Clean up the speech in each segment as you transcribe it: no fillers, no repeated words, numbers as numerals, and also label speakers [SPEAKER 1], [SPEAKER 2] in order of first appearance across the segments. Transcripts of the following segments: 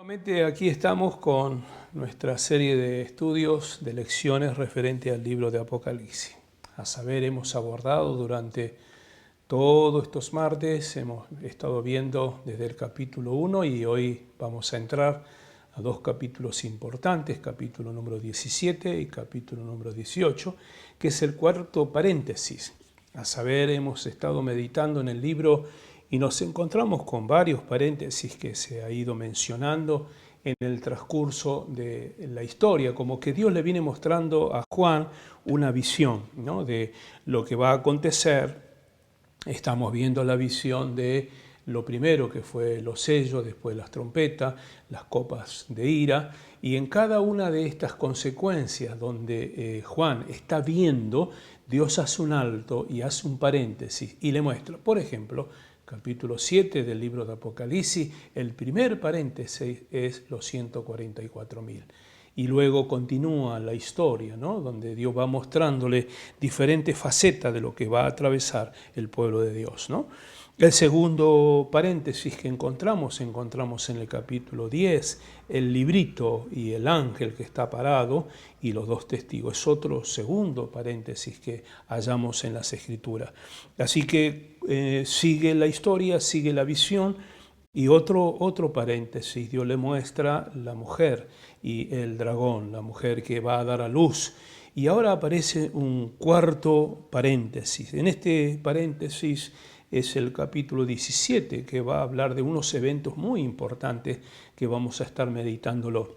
[SPEAKER 1] Nuevamente aquí estamos con nuestra serie de estudios, de lecciones referente al libro de Apocalipsis. A saber, hemos abordado durante todos estos martes, hemos estado viendo desde el capítulo 1 y hoy vamos a entrar a dos capítulos importantes, capítulo número 17 y capítulo número 18, que es el cuarto paréntesis. A saber, hemos estado meditando en el libro y nos encontramos con varios paréntesis que se ha ido mencionando en el transcurso de la historia, como que Dios le viene mostrando a Juan una visión, ¿no?, de lo que va a acontecer. Estamos viendo la visión de lo primero que fue los sellos, después las trompetas, las copas de ira, y en cada una de estas consecuencias donde Juan está viendo, Dios hace un alto y hace un paréntesis y le muestra, por ejemplo, capítulo 7 del libro de Apocalipsis, el primer paréntesis es los 144.000. Y luego continúa la historia, ¿no?, donde Dios va mostrándole diferentes facetas de lo que va a atravesar el pueblo de Dios, ¿no? El segundo paréntesis que encontramos en el capítulo 10, el librito y el ángel que está parado y los dos testigos. Es otro segundo paréntesis que hallamos en las Escrituras. Así que sigue la historia, sigue la visión. Y otro paréntesis, Dios le muestra la mujer y el dragón, la mujer que va a dar a luz. Y ahora aparece un cuarto paréntesis. En este paréntesis es el capítulo 17, que va a hablar de unos eventos muy importantes que vamos a estar meditándolo.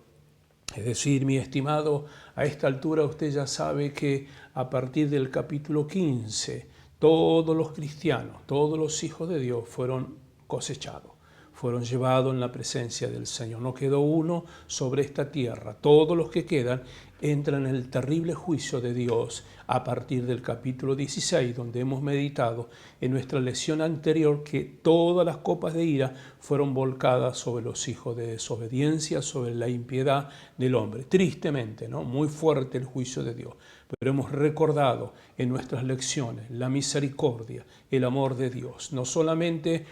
[SPEAKER 1] Es decir, mi estimado, a esta altura usted ya sabe que a partir del capítulo 15, todos los cristianos, todos los hijos de Dios fueron cosechados, fueron llevados en la presencia del Señor. No quedó uno sobre esta tierra. Todos los que quedan entran en el terrible juicio de Dios a partir del capítulo 16, donde hemos meditado en nuestra lección anterior que todas las copas de ira fueron volcadas sobre los hijos de desobediencia, sobre la impiedad del hombre. Tristemente, ¿no?, muy fuerte el juicio de Dios. Pero hemos recordado en nuestras lecciones la misericordia, el amor de Dios. No solamente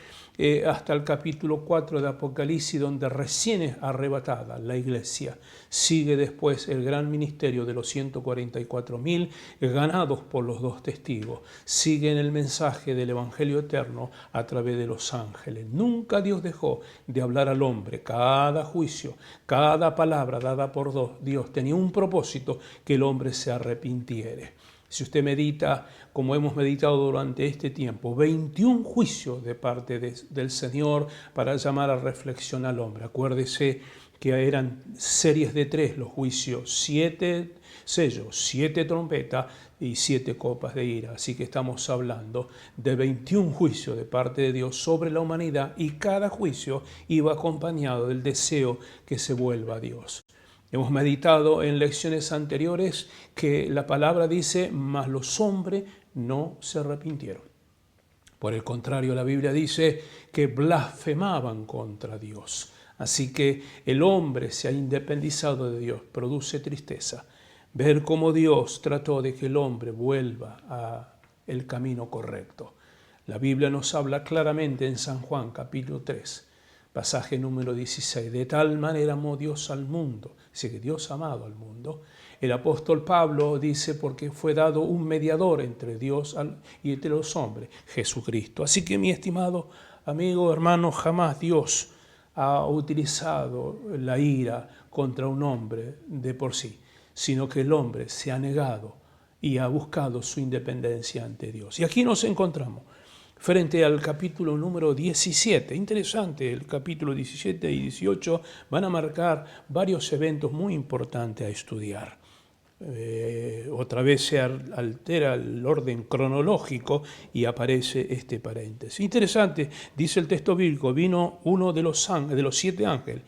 [SPEAKER 1] hasta el capítulo 4 de Apocalipsis, donde recién es arrebatada la iglesia. Sigue después el gran ministerio de los 144.000 ganados por los dos testigos. Sigue en el mensaje del Evangelio eterno a través de los ángeles. Nunca Dios dejó de hablar al hombre. Cada juicio, cada palabra dada por Dios tenía un propósito: que el hombre se arrepintiere. Si usted medita, como hemos meditado durante este tiempo, 21 juicios de parte del Señor para llamar a reflexión al hombre. Acuérdese que eran series de 3 los juicios, 7 sellos, 7 trompetas y 7 copas de ira. Así que estamos hablando de 21 juicios de parte de Dios sobre la humanidad, y cada juicio iba acompañado del deseo que se vuelva a Dios. Hemos meditado en lecciones anteriores que la palabra dice: mas los hombres no se arrepintieron. Por el contrario, la Biblia dice que blasfemaban contra Dios. Así que el hombre se ha independizado de Dios. Produce tristeza ver cómo Dios trató de que el hombre vuelva al camino correcto. La Biblia nos habla claramente en San Juan, capítulo 3, pasaje número 16. De tal manera amó Dios al mundo, dice que Dios ha amado al mundo. El apóstol Pablo dice: porque fue dado un mediador entre Dios y entre los hombres, Jesucristo. Así que, mi estimado amigo, hermano, jamás Dios ha utilizado la ira contra un hombre de por sí, sino que el hombre se ha negado y ha buscado su independencia ante Dios. Y aquí nos encontramos frente al capítulo número 17. Interesante, el capítulo 17 y 18 van a marcar varios eventos muy importantes a estudiar. Otra vez se altera el orden cronológico y aparece este paréntesis. Interesante, dice el texto bíblico: vino uno de los 7 ángeles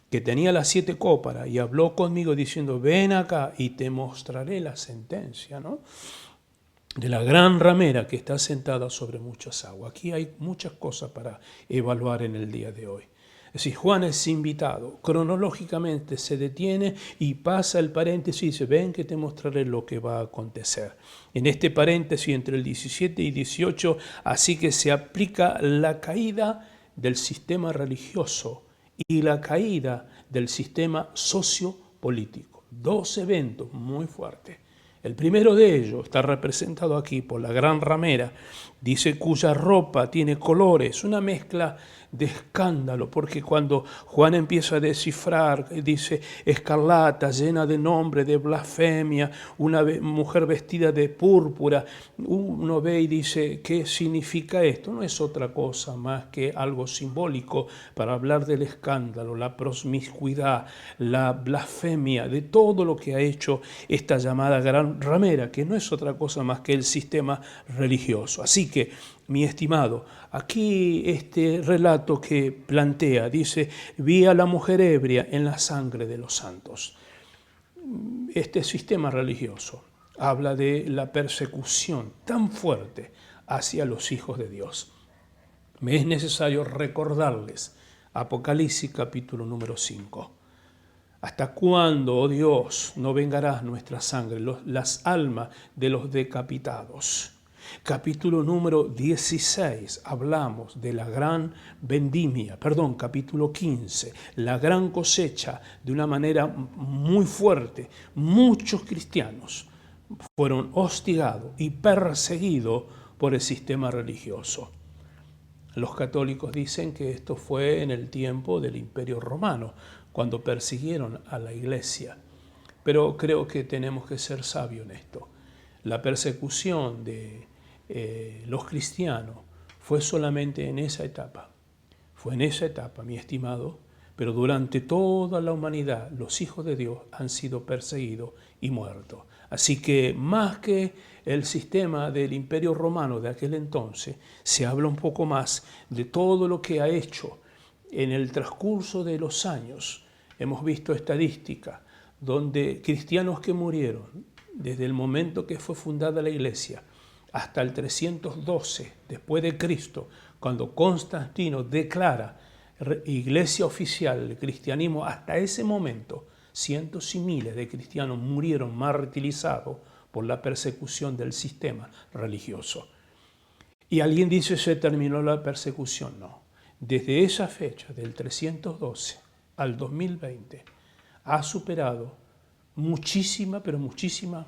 [SPEAKER 1] que tenía las 7 copas y habló conmigo diciendo: ven acá y te mostraré la sentencia, ¿no?, de la gran ramera que está sentada sobre muchas aguas. Aquí hay muchas cosas para evaluar en el día de hoy. Es decir, Juan es invitado, cronológicamente se detiene y pasa el paréntesis y dice: ven que te mostraré lo que va a acontecer. En este paréntesis entre el 17 y 18, así que se aplica la caída del sistema religioso y la caída del sistema sociopolítico. Dos eventos muy fuertes. El primero de ellos está representado aquí por la gran ramera, dice cuya ropa tiene colores, una mezcla de escándalo, porque cuando Juan empieza a descifrar, dice escarlata, llena de nombre, de blasfemia, una mujer vestida de púrpura, uno ve y dice, ¿qué significa esto? No es otra cosa más que algo simbólico para hablar del escándalo, la promiscuidad, la blasfemia, de todo lo que ha hecho esta llamada gran ramera, que no es otra cosa más que el sistema religioso. Así que, mi estimado, aquí este relato que plantea, dice, vi a la mujer ebria en la sangre de los santos. Este sistema religioso habla de la persecución tan fuerte hacia los hijos de Dios. Me es necesario recordarles Apocalipsis capítulo número 5. ¿Hasta cuándo, oh Dios, no vengarás nuestra sangre, las almas de los decapitados? Capítulo número 16, hablamos de la gran vendimia, capítulo 15, la gran cosecha, de una manera muy fuerte. Muchos cristianos fueron hostigados y perseguidos por el sistema religioso. Los católicos dicen que esto fue en el tiempo del Imperio Romano, cuando persiguieron a la iglesia. Pero creo que tenemos que ser sabios en esto. La persecución de los cristianos fue solamente en esa etapa. Fue en esa etapa, mi estimado, pero durante toda la humanidad los hijos de Dios han sido perseguidos y muertos. Así que más que el sistema del Imperio Romano de aquel entonces, se habla un poco más de todo lo que ha hecho en el transcurso de los años. Hemos visto estadísticas donde cristianos que murieron desde el momento que fue fundada la iglesia hasta el 312 después de Cristo, cuando Constantino declara iglesia oficial del cristianismo, hasta ese momento cientos y miles de cristianos murieron martirizados por la persecución del sistema religioso. Y alguien dice, ¿se terminó la persecución? No. Desde esa fecha, del 312 al 2020, ha superado muchísima, pero muchísima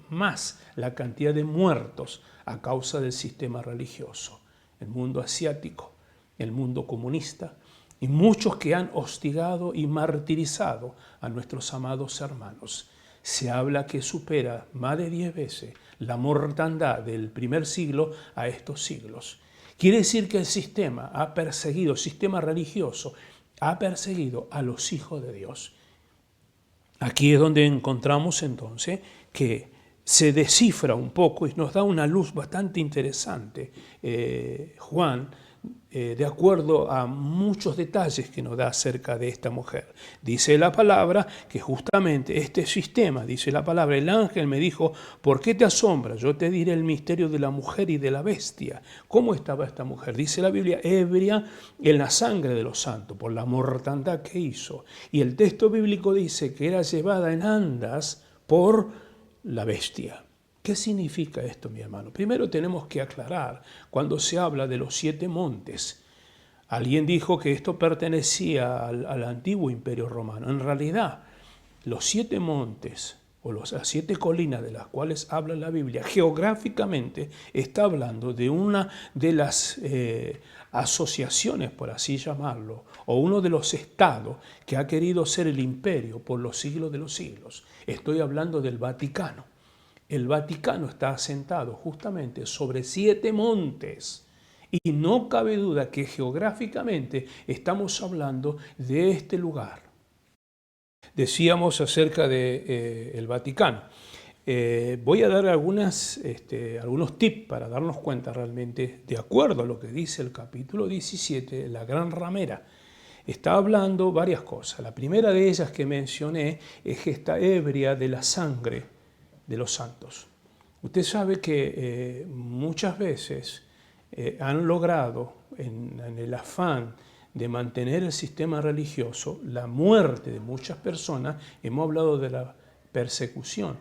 [SPEAKER 1] más la cantidad de muertos a causa del sistema religioso. El mundo asiático, el mundo comunista y muchos que han hostigado y martirizado a nuestros amados hermanos. Se habla que supera más de 10 veces la mortandad del primer siglo a estos siglos. Quiere decir que el sistema ha perseguido, el sistema religioso ha perseguido a los hijos de Dios. Aquí es donde encontramos entonces que se descifra un poco y nos da una luz bastante interesante Juan, de acuerdo a muchos detalles que nos da acerca de esta mujer. Dice la palabra que justamente este sistema, dice la palabra, el ángel me dijo, ¿por qué te asombras? Yo te diré el misterio de la mujer y de la bestia. ¿Cómo estaba esta mujer? Dice la Biblia, ebria en la sangre de los santos, por la mortandad que hizo. Y el texto bíblico dice que era llevada en andas por la bestia. ¿Qué significa esto, mi hermano? Primero tenemos que aclarar, cuando se habla de los 7 montes, alguien dijo que esto pertenecía al antiguo imperio romano. En realidad, los 7 montes, o las 7 colinas de las cuales habla la Biblia, geográficamente está hablando de una de las asociaciones, por así llamarlo, o uno de los estados que ha querido ser el imperio por los siglos de los siglos. Estoy hablando del Vaticano. El Vaticano está asentado justamente sobre 7 montes y no cabe duda que geográficamente estamos hablando de este lugar. Decíamos acerca del Vaticano. Voy a dar algunos tips para darnos cuenta realmente, de acuerdo a lo que dice el capítulo 17, la gran ramera. Está hablando varias cosas. La primera de ellas que mencioné es que está ebria de la sangre de los santos. Usted sabe que muchas veces han logrado, en el afán de mantener el sistema religioso, la muerte de muchas personas. Hemos hablado de la persecución,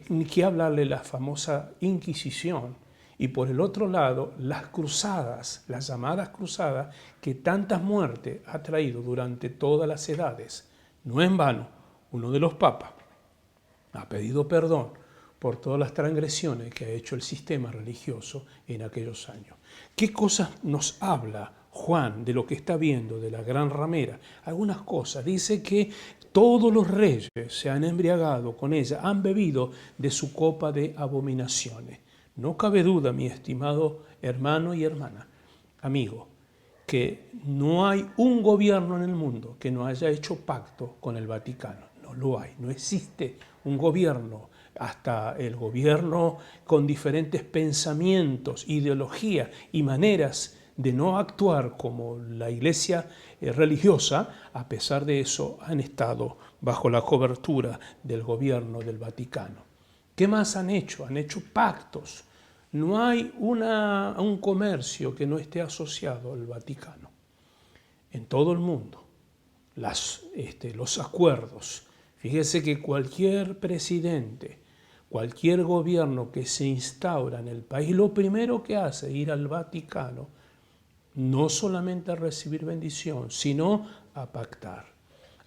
[SPEAKER 1] ni que hablarle de la famosa Inquisición, y por el otro lado, las cruzadas, las llamadas cruzadas, que tantas muertes ha traído durante todas las edades. No en vano, uno de los papas ha pedido perdón por todas las transgresiones que ha hecho el sistema religioso en aquellos años. ¿Qué cosas nos habla Juan de lo que está viendo de la gran ramera? Algunas cosas. Dice que todos los reyes se han embriagado con ella, han bebido de su copa de abominaciones. No cabe duda, mi estimado hermano y hermana, amigo, que no hay un gobierno en el mundo que no haya hecho pacto con el Vaticano. No lo hay, no existe un gobierno, hasta el gobierno con diferentes pensamientos, ideologías y maneras de no actuar como la iglesia religiosa, a pesar de eso han estado bajo la cobertura del gobierno del Vaticano. ¿Qué más han hecho? Han hecho pactos. No hay un comercio que no esté asociado al Vaticano. En todo el mundo, los acuerdos. Fíjese que cualquier presidente, cualquier gobierno que se instaura en el país, lo primero que hace es ir al Vaticano, no solamente a recibir bendición, sino a pactar.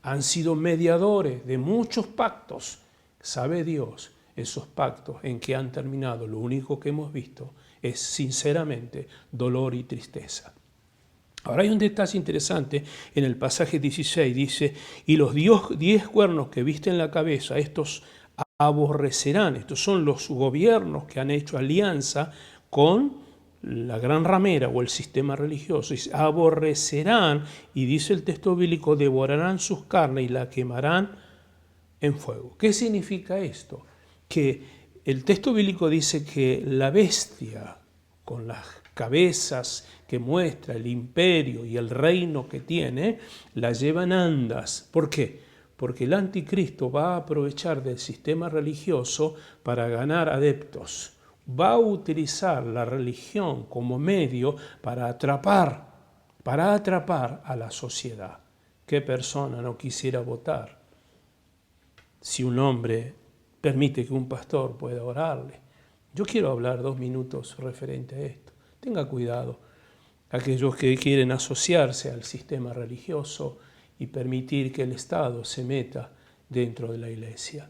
[SPEAKER 1] Han sido mediadores de muchos pactos. Sabe Dios esos pactos en que han terminado. Lo único que hemos visto es, sinceramente, dolor y tristeza. Ahora hay un detalle interesante en el pasaje 16, dice, y los 10 cuernos que viste en la cabeza, estos aborrecerán. Estos son los gobiernos que han hecho alianza con la gran ramera o el sistema religioso. Dice, aborrecerán, y dice el texto bíblico, devorarán sus carnes y la quemarán en fuego. ¿Qué significa esto? Que el texto bíblico dice que la bestia, con las cabezas que muestra el imperio y el reino que tiene, la llevan andas. ¿Por qué? Porque el anticristo va a aprovechar del sistema religioso para ganar adeptos. Va a utilizar la religión como medio para atrapar a la sociedad. ¿Qué persona no quisiera votar si un hombre permite que un pastor pueda orarle? Yo quiero hablar 2 minutos referente a esto. Tenga cuidado, aquellos que quieren asociarse al sistema religioso y permitir que el Estado se meta dentro de la iglesia.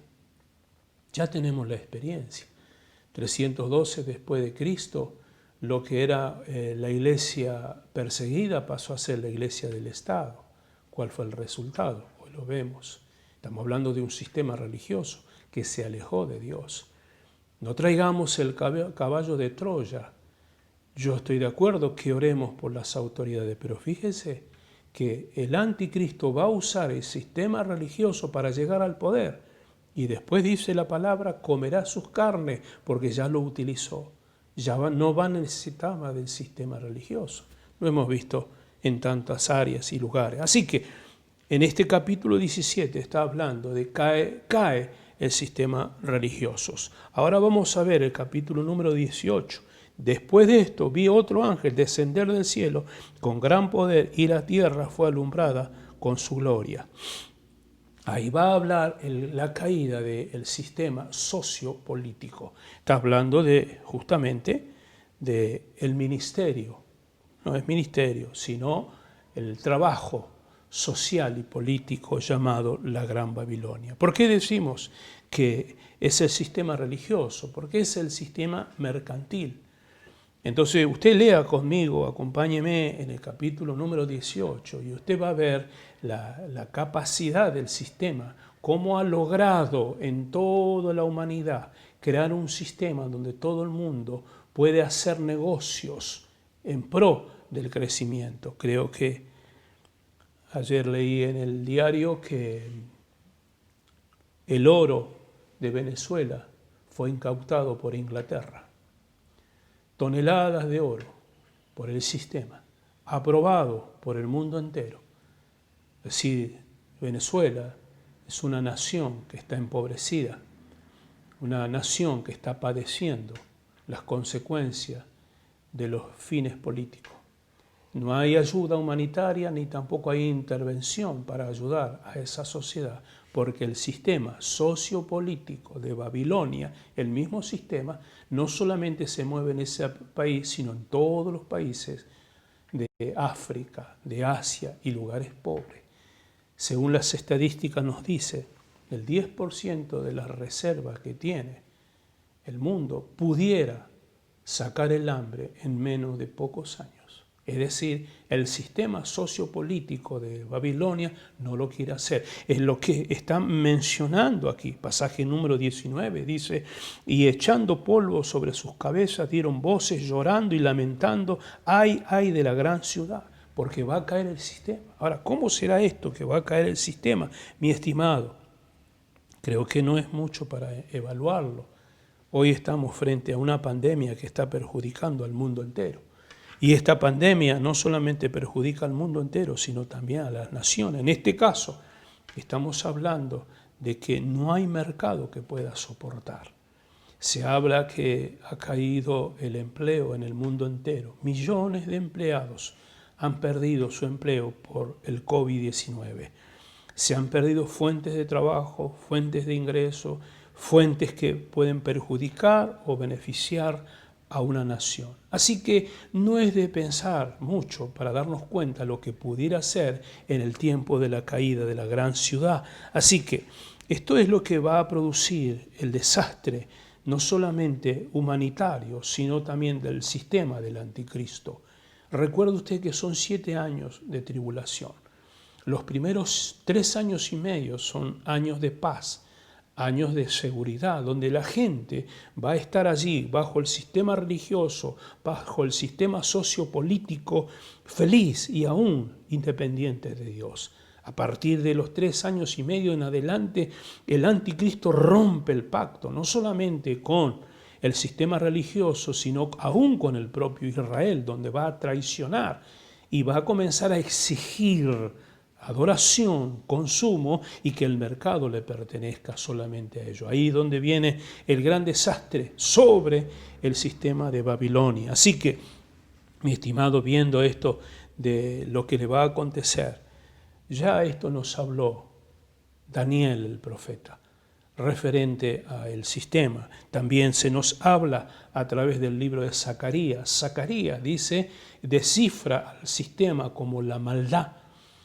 [SPEAKER 1] Ya tenemos la experiencia. 312 después de Cristo, lo que era la iglesia perseguida pasó a ser la iglesia del Estado. ¿Cuál fue el resultado? Hoy lo vemos. Estamos hablando de un sistema religioso que se alejó de Dios. No traigamos el caballo de Troya. Yo estoy de acuerdo que oremos por las autoridades, pero fíjese que el anticristo va a usar el sistema religioso para llegar al poder. Y después dice la palabra, comerá sus carnes, porque ya lo utilizó. Ya no va a necesitar más del sistema religioso. Lo hemos visto en tantas áreas y lugares. Así que en este capítulo 17 está hablando de cae el sistema religioso. Ahora vamos a ver el capítulo número 18. Después de esto vi otro ángel descender del cielo con gran poder y la tierra fue alumbrada con su gloria. Ahí va a hablar la caída del sistema sociopolítico. Está hablando justamente del ministerio. No es ministerio, sino el trabajo social y político llamado la Gran Babilonia. ¿Por qué decimos que es el sistema religioso? Porque es el sistema mercantil. Entonces usted lea conmigo, acompáñeme en el capítulo número 18 y usted va a ver la capacidad del sistema, cómo ha logrado en toda la humanidad crear un sistema donde todo el mundo puede hacer negocios en pro del crecimiento. Creo que ayer leí en el diario que el oro de Venezuela fue incautado por Inglaterra. Toneladas de oro por el sistema, aprobado por el mundo entero. Es decir, Venezuela es una nación que está empobrecida, una nación que está padeciendo las consecuencias de los fines políticos. No hay ayuda humanitaria ni tampoco hay intervención para ayudar a esa sociedad, porque el sistema sociopolítico de Babilonia, el mismo sistema, no solamente se mueve en ese país, sino en todos los países de África, de Asia y lugares pobres. Según las estadísticas nos dice, el 10% de las reservas que tiene el mundo pudiera sacar el hambre en menos de pocos años. Es decir, el sistema sociopolítico de Babilonia no lo quiere hacer. Es lo que está mencionando aquí. Pasaje número 19 dice, y echando polvo sobre sus cabezas dieron voces llorando y lamentando, ay, ay de la gran ciudad, porque va a caer el sistema. Ahora, ¿cómo será esto que va a caer el sistema, mi estimado? Creo que no es mucho para evaluarlo. Hoy estamos frente a una pandemia que está perjudicando al mundo entero. Y esta pandemia no solamente perjudica al mundo entero, sino también a las naciones. En este caso, estamos hablando de que no hay mercado que pueda soportar. Se habla que ha caído el empleo en el mundo entero. Millones de empleados han perdido su empleo por el COVID-19. Se han perdido fuentes de trabajo, fuentes de ingreso, fuentes que pueden perjudicar o beneficiar a una nación. Así que no es de pensar mucho para darnos cuenta lo que pudiera ser en el tiempo de la caída de la gran ciudad. Así que esto es lo que va a producir el desastre, no solamente humanitario, sino también del sistema del anticristo. Recuerde usted que son 7 años de tribulación. Los primeros 3 años y medio son años de paz, años de seguridad, donde la gente va a estar allí bajo el sistema religioso, bajo el sistema sociopolítico, feliz y aún independiente de Dios. A partir de los 3 años y medio en adelante, el anticristo rompe el pacto, no solamente con el sistema religioso, sino aún con el propio Israel, donde va a traicionar y va a comenzar a exigir adoración, consumo y que el mercado le pertenezca solamente a ellos. Ahí es donde viene el gran desastre sobre el sistema de Babilonia. Así que, mi estimado, viendo esto de lo que le va a acontecer, ya esto nos habló Daniel el profeta, referente al sistema. También se nos habla a través del libro de Zacarías. Zacarías dice, descifra al sistema como la maldad,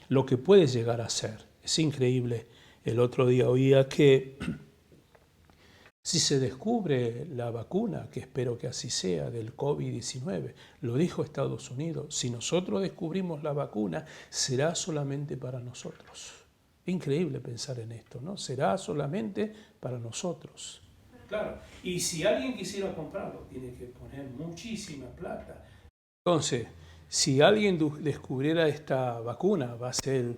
[SPEAKER 1] lo que puede llegar a ser. Es increíble. El otro día oía que si se descubre la vacuna, que espero que así sea, del COVID-19, lo dijo Estados Unidos, si nosotros descubrimos la vacuna, será solamente para nosotros. Increíble pensar en esto, ¿no? Será solamente para nosotros. Claro, y si alguien quisiera comprarlo, tiene que poner muchísima plata. Entonces, si alguien descubriera esta vacuna, va a ser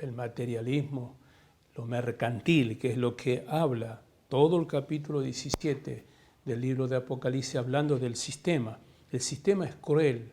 [SPEAKER 1] el materialismo, lo mercantil, que es lo que habla todo el capítulo 17 del libro de Apocalipsis, hablando del sistema. El sistema es cruel.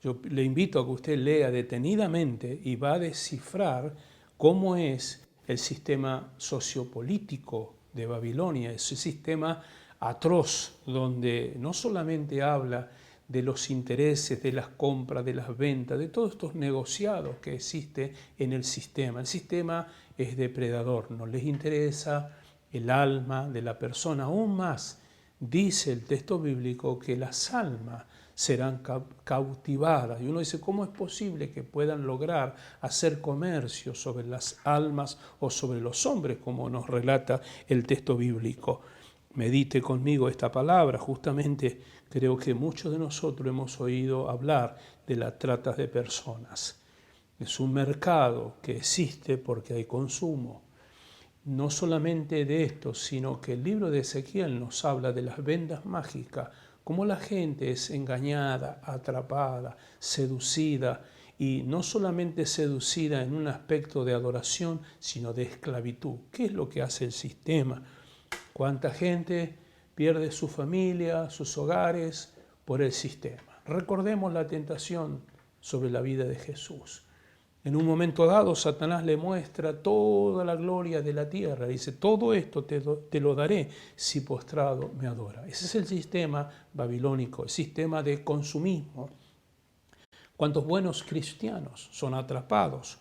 [SPEAKER 1] Yo le invito a que usted lea detenidamente y va a descifrar cómo es el sistema sociopolítico de Babilonia, ese sistema atroz, donde no solamente habla de los intereses, de las compras, de las ventas, de todos estos negociados que existen en el sistema. El sistema es depredador, no les interesa el alma de la persona. Aún más, dice el texto bíblico que las almas serán cautivadas. Y uno dice, ¿cómo es posible que puedan lograr hacer comercio sobre las almas o sobre los hombres, como nos relata el texto bíblico? Medite conmigo esta palabra. Justamente creo que muchos de nosotros hemos oído hablar de la trata de personas. Es un mercado que existe porque hay consumo. No solamente de esto, sino que el libro de Ezequiel nos habla de las vendas mágicas, cómo la gente es engañada, atrapada, seducida, y no solamente seducida en un aspecto de adoración, sino de esclavitud. ¿Qué es lo que hace el sistema? ¿Cuánta gente pierde su familia, sus hogares por el sistema? Recordemos la tentación sobre la vida de Jesús. En un momento dado, Satanás le muestra toda la gloria de la tierra. Dice, todo esto te lo daré si postrado me adora. Ese es el sistema babilónico, el sistema de consumismo. ¿Cuántos buenos cristianos son atrapados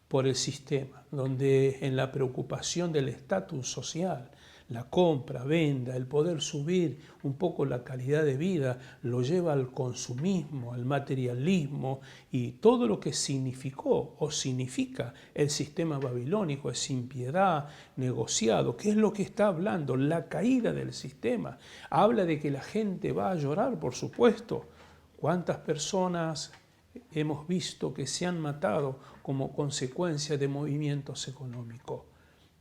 [SPEAKER 1] por el sistema, donde en la preocupación del estatus social, la compra, venda, el poder subir un poco la calidad de vida, lo lleva al consumismo, al materialismo y todo lo que significó o significa el sistema babilónico, es impiedad, negociado. ¿Qué es lo que está hablando? La caída del sistema. Habla de que la gente va a llorar, por supuesto. ¿Cuántas personas hemos visto que se han matado como consecuencia de movimientos económicos?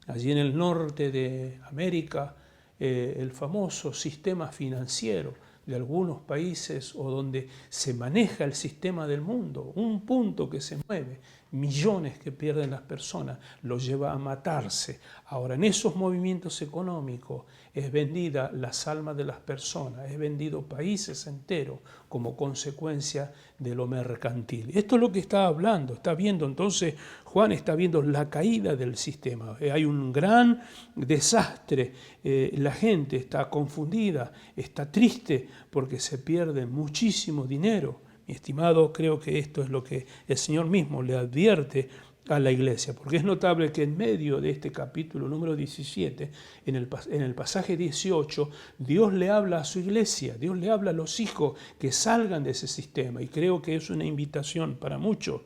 [SPEAKER 1] Allí en el norte de América, el famoso sistema financiero de algunos países o donde se maneja el sistema del mundo, un punto que se mueve, millones que pierden las personas, los lleva a matarse. Ahora, en esos movimientos económicos es vendida las almas de las personas, es vendido países enteros como consecuencia de lo mercantil. Esto es lo que está hablando, está viendo entonces, Juan está viendo la caída del sistema. Hay un gran desastre, la gente está confundida, está triste porque se pierde muchísimo dinero. Mi estimado, creo que esto es lo que el Señor mismo le advierte a la iglesia, porque es notable que en medio de este capítulo número 17, en el pasaje 18, Dios le habla a su iglesia, Dios le habla a los hijos que salgan de ese sistema, y creo que es una invitación para muchos.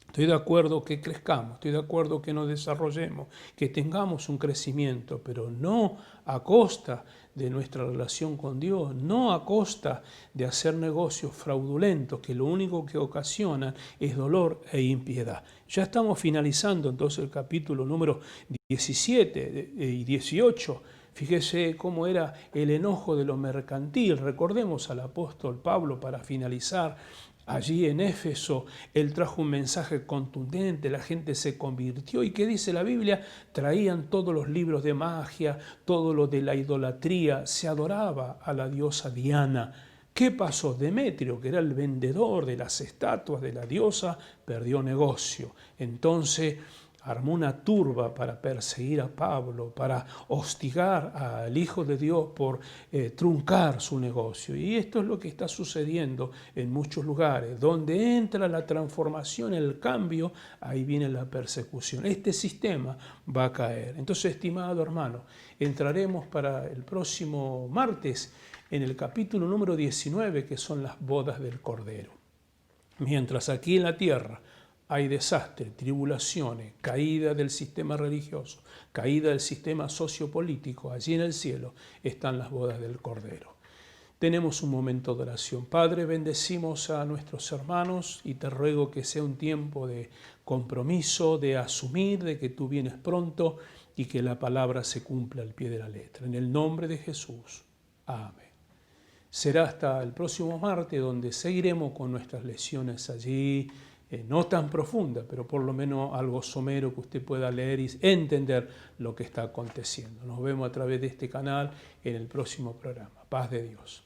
[SPEAKER 1] Estoy de acuerdo que crezcamos, estoy de acuerdo que nos desarrollemos, que tengamos un crecimiento, pero no a costa de nuestra relación con Dios, no a costa de hacer negocios fraudulentos que lo único que ocasionan es dolor e impiedad. Ya estamos finalizando entonces el capítulo número 17 y 18. Fíjese cómo era el enojo de lo mercantil. Recordemos al apóstol Pablo para finalizar. Allí en Éfeso, él trajo un mensaje contundente, la gente se convirtió. ¿Y qué dice la Biblia? Traían todos los libros de magia, todo lo de la idolatría, se adoraba a la diosa Diana. ¿Qué pasó? Demetrio, que era el vendedor de las estatuas de la diosa, perdió negocio. Entonces armó una turba para perseguir a Pablo, para hostigar al Hijo de Dios por truncar su negocio. Y esto es lo que está sucediendo en muchos lugares. Donde entra la transformación, el cambio, ahí viene la persecución. Este sistema va a caer. Entonces, estimado hermano, entraremos para el próximo martes en el capítulo número 19, que son las bodas del Cordero. Mientras aquí en la tierra hay desastre, tribulaciones, caída del sistema religioso, caída del sistema sociopolítico, allí en el cielo están las bodas del Cordero. Tenemos un momento de oración. Padre, bendecimos a nuestros hermanos y te ruego que sea un tiempo de compromiso, de asumir de que tú vienes pronto y que la palabra se cumpla al pie de la letra. En el nombre de Jesús. Amén. Será hasta el próximo martes donde seguiremos con nuestras lecciones allí, no tan profunda, pero por lo menos algo somero que usted pueda leer y entender lo que está aconteciendo. Nos vemos a través de este canal en el próximo programa. Paz de Dios.